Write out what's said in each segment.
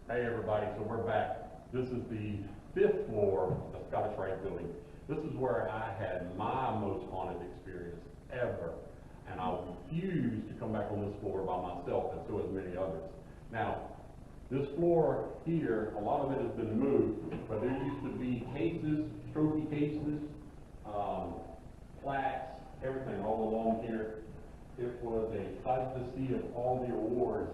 Hey everybody, so we're back. This is the 5th floor of the Scottish Rite building. This is where I had my most haunted experience ever. And I refuse to come back on this floor by myself, and so has many others. Now, this floor here, a lot of it has been moved, but there used to be cases, trophy cases, plaques, everything all along here. It was a sight to see of all the awards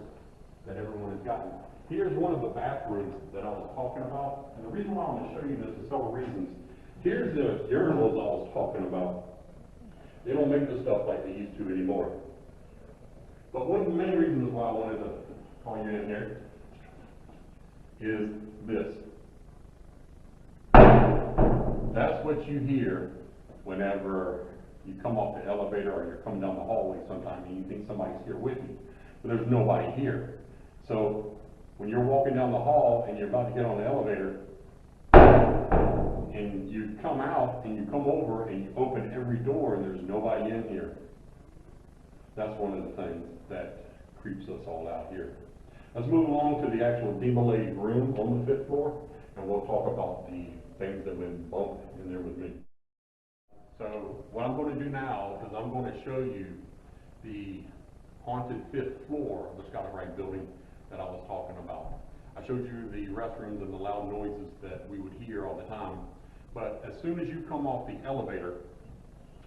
that everyone has gotten. Here's one of the bathrooms that I was talking about, and the reason why I want to show you this is several reasons. Here's the urinals I was talking about. They don't make this stuff like they used to anymore. But one of the main reasons why I wanted to call you in here is this. That's what you hear whenever you come off the elevator or you're coming down the hallway sometime and you think somebody's here with you, but there's nobody here. So when you're walking down the hall and you're about to get on the elevator, and you come out and you come over and you open every door and there's nobody in here. That's one of the things that creeps us all out here. Let's move along to the actual DeMolay Room on the 5th floor, and we'll talk about the things that have been bumped in there with me. So what I'm going to do now is I'm going to show you the haunted 5th floor of the Scottish Rite building that I was talking about. I showed you the restrooms and the loud noises that we would hear all the time. But as soon as you come off the elevator,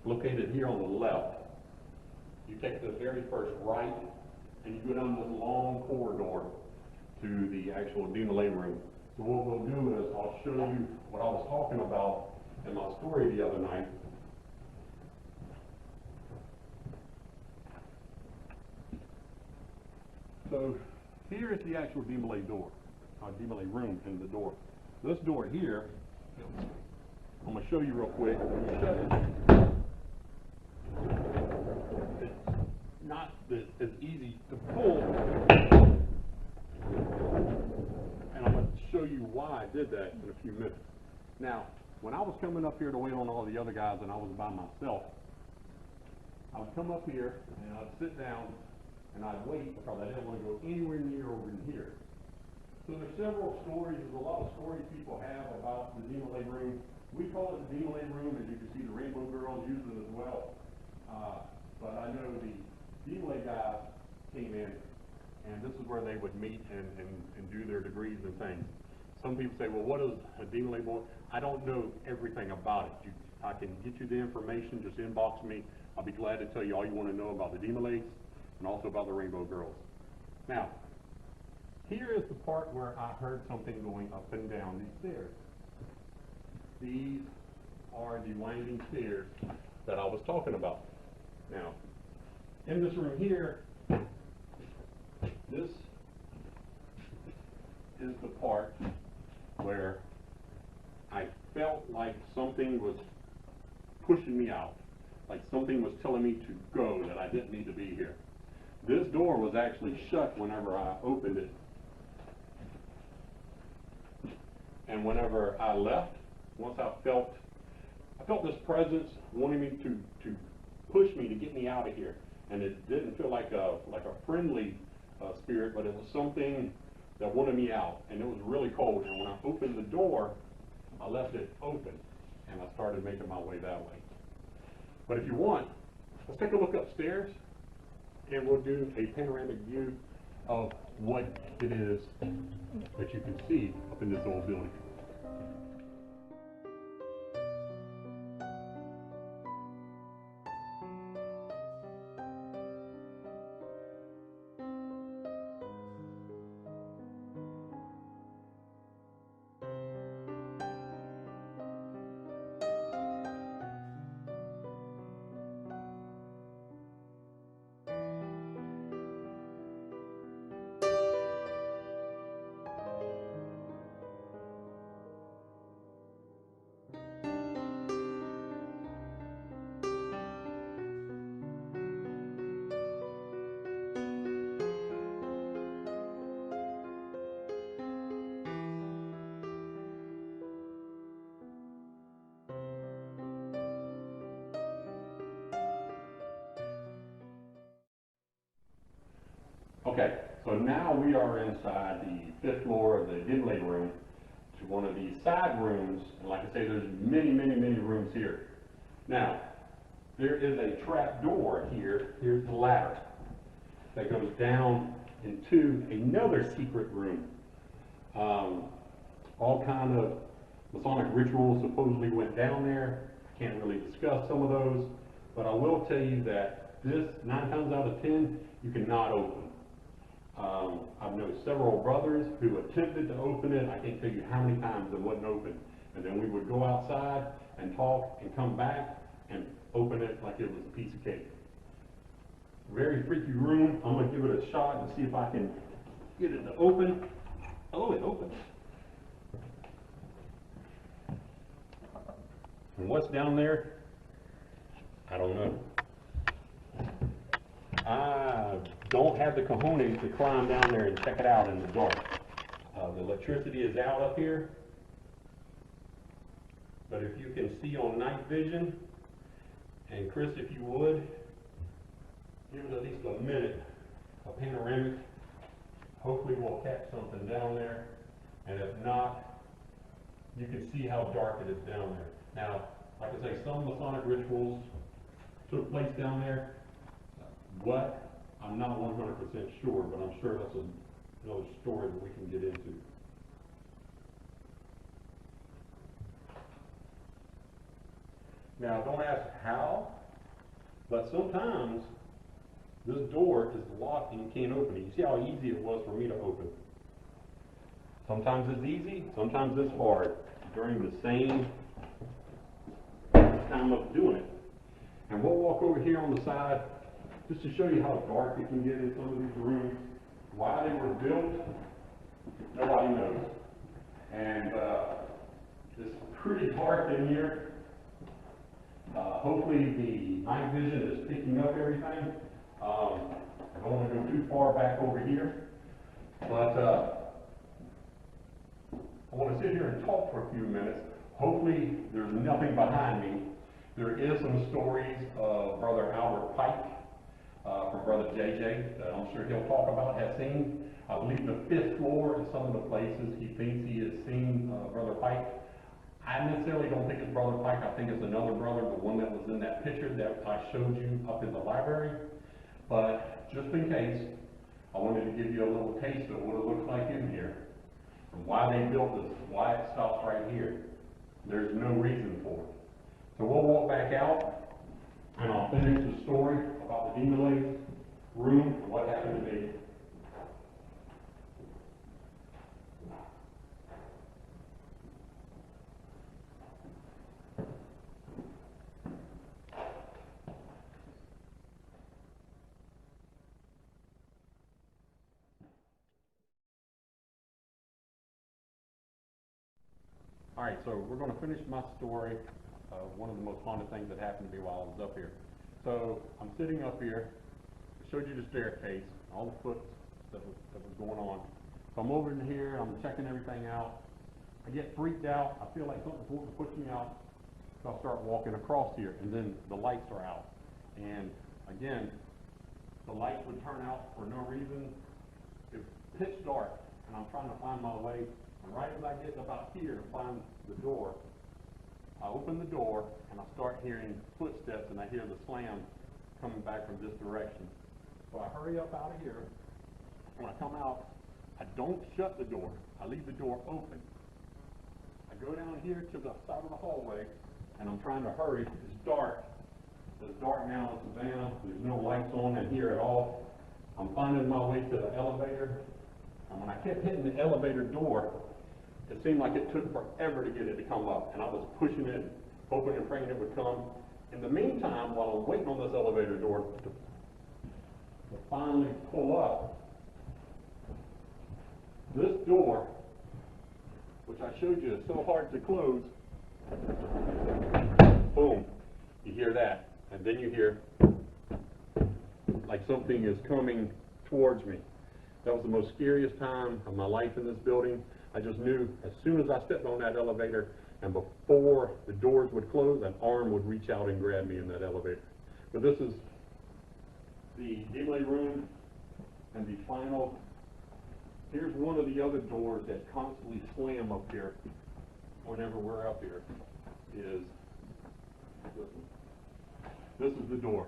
located here on the left, you take the very first right, and you go down this long corridor to the actual DeMolay Room. So what we'll do is I'll show you what I was talking about in my story the other night. So here is the actual DeMolay door, DeMolay Room in the door. This door here, I'm going to show you real quick. When you shut it, it's not as easy to pull, and I'm going to show you why I did that in a few minutes. Now, when I was coming up here to wait on all the other guys and I was by myself, I would come up here and I'd sit down and I'd wait because I didn't want to go anywhere near over in here. So there's several stories, there's a lot of stories people have about the DeMolay Room. We call it the DeMolay Room, as you can see the Rainbow Girls use it as well. But I know the DeMolay guys came in, and this is where they would meet and do their degrees and things. Some people say, well, what is a DeMolay boy? I don't know everything about it. I can get you the information, just inbox me. I'll be glad to tell you all you want to know about the DeMolays and also about the Rainbow Girls. Now, here is the part where I heard something going up and down these stairs. These are the winding stairs that I was talking about. Now, in this room here, this is the part where I felt like something was pushing me out, like something was telling me to go, that I didn't need to be here. This door was actually shut whenever I opened it. And whenever I left, once I felt this presence wanting me to push me, to get me out of here. And it didn't feel like a friendly spirit, but it was something that wanted me out. And it was really cold. And when I opened the door, I left it open, and I started making my way that way. But if you want, let's take a look upstairs, and we'll do a panoramic view of what it is that you can see up in this old building. Okay, So now we are inside the 5th floor of the DeMolay Room to one of these side rooms. And like I say, there's many, many, many rooms here. Now, there is a trap door here. Here's the ladder that goes down into another secret room. All kind of Masonic rituals supposedly went down there. Can't really discuss some of those, but I will tell you that this, 9 times out of 10, you cannot open. I've known several brothers who attempted to open it. I can't tell you how many times it wasn't open. And then we would go outside and talk and come back and open it like it was a piece of cake. Very freaky room. I'm going to give it a shot and see if I can get it to open. Oh, it opens. And what's down there? I don't know. I don't have the cojones to climb down there and check it out in the dark. The electricity is out up here. But if you can see on night vision, and Chris, if you would, give it at least a minute, a panoramic. Hopefully we'll catch something down there. And if not, you can see how dark it is down there. Now, like I say, some Masonic rituals took place down there. What? I'm not 100% sure, but I'm sure that's another story that we can get into. Now, don't ask how, but sometimes this door is locked and you can't open it. You see how easy it was for me to open. Sometimes it's easy, sometimes it's hard during the same time of doing it. And we'll walk over here on the side just to show you how dark it can get in some of these rooms. Why they were built, nobody knows. And it's pretty dark in here. Hopefully the night vision is picking up everything. I don't want to go too far back over here, but I want to sit here and talk for a few minutes. Hopefully there's nothing behind me. There is some stories of Brother Albert Pike from Brother JJ that I'm sure he'll talk about, has seen. I believe the 5th floor is some of the places he thinks he has seen Brother Pike. I necessarily don't think it's Brother Pike. I think it's another brother, the one that was in that picture that I showed you up in the library. But just in case, I wanted to give you a little taste of what it looks like in here and why they built this, why it stops right here. There's no reason for it. So we'll walk back out and I'll finish the story about the DeMolay Room and what happened to me. All right, so we're going to finish my story of one of the most haunted things that happened to me while I was up here. So I'm sitting up here. I showed you the staircase, all the foot that was going on. So I'm over in here. I'm checking everything out. I get freaked out. I feel like something's wanting to push me out. So I start walking across here, and then the lights are out. And again, the lights would turn out for no reason. It's pitch dark, and I'm trying to find my way. And right as I get about here to find the door, I open the door and I start hearing footsteps and I hear the slam coming back from this direction. So I hurry up out of here. When I come out, I don't shut the door. I leave the door open. I go down here to the side of the hallway and I'm trying to hurry. It's dark. It's dark now in Savannah. There's no lights on in here at all. I'm finding my way to the elevator. And when I kept hitting the elevator door, it seemed like it took forever to get it to come up, and I was pushing it, hoping and praying it would come. In the meantime, while I'm waiting on this elevator door to finally pull up, this door, which I showed you is so hard to close, boom, you hear that, and then you hear like something is coming towards me. That was the most scariest time of my life in this building. I just knew as soon as I stepped on that elevator and before the doors would close, an arm would reach out and grab me in that elevator. But this is the DeMolay Room and the final one of the other doors that constantly slam up here whenever we're up here. Is this one. This is the door.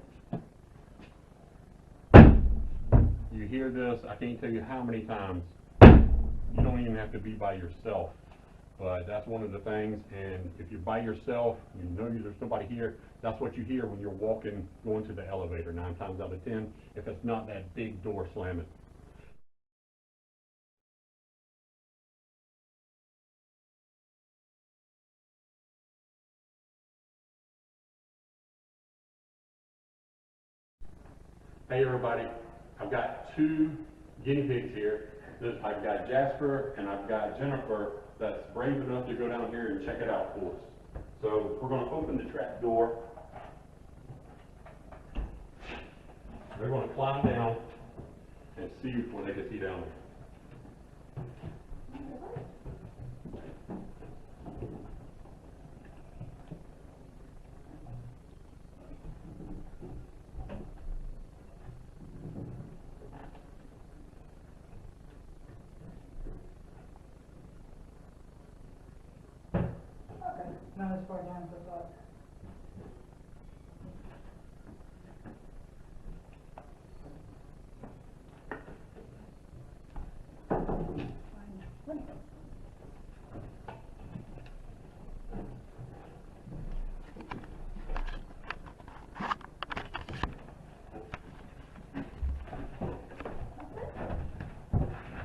You hear this, I can't tell you how many times. You don't even have to be by yourself. But that's one of the things, and if you're by yourself, you know there's nobody here, that's what you hear when you're walking, going to the elevator, 9 times out of 10, if it's not that big door slamming. Hey everybody, I've got 2 guinea pigs here. I've got Jasper and I've got Jennifer that's brave enough to go down here and check it out for us. So we're going to open the trap door. They're going to climb down and see what they can see down there. Not as far down as I thought.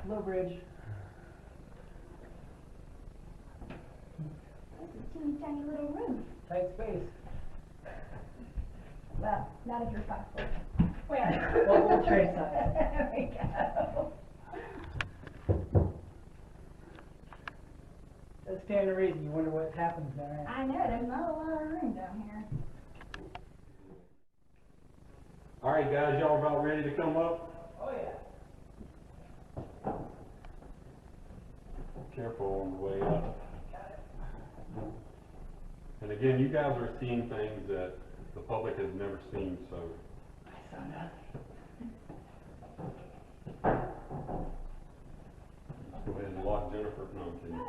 Low bridge. Teeny tiny little room. Tight space. Well, not if you're 5 foot. Where? Well, tray size. There we go. That's standing to reason. You wonder what happens there. I know, there's not a lot of room down here. All right, guys, y'all about ready to come up? Oh yeah. Careful on the way up. And again, you guys are seeing things that the public has never seen, so. I saw nothing. Let's go ahead and lock Jennifer. No, I'm kidding.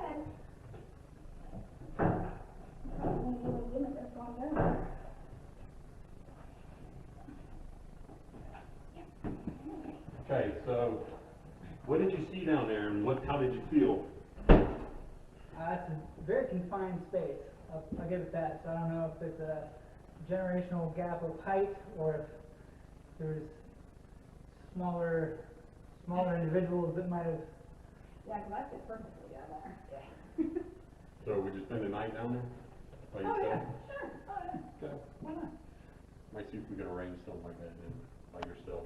Okay, so what did you see down there, and how did you feel? It's a very confined space. I'll give it that. So I don't know if it's a generational gap of height or if there's smaller individuals that might have. Yeah, because I fit perfectly down there. Yeah. So would you spend the night down there by Oh, yourself? yeah, sure. Oh, yeah. Okay. Why not? Might see if we can arrange something like that then, by yourself.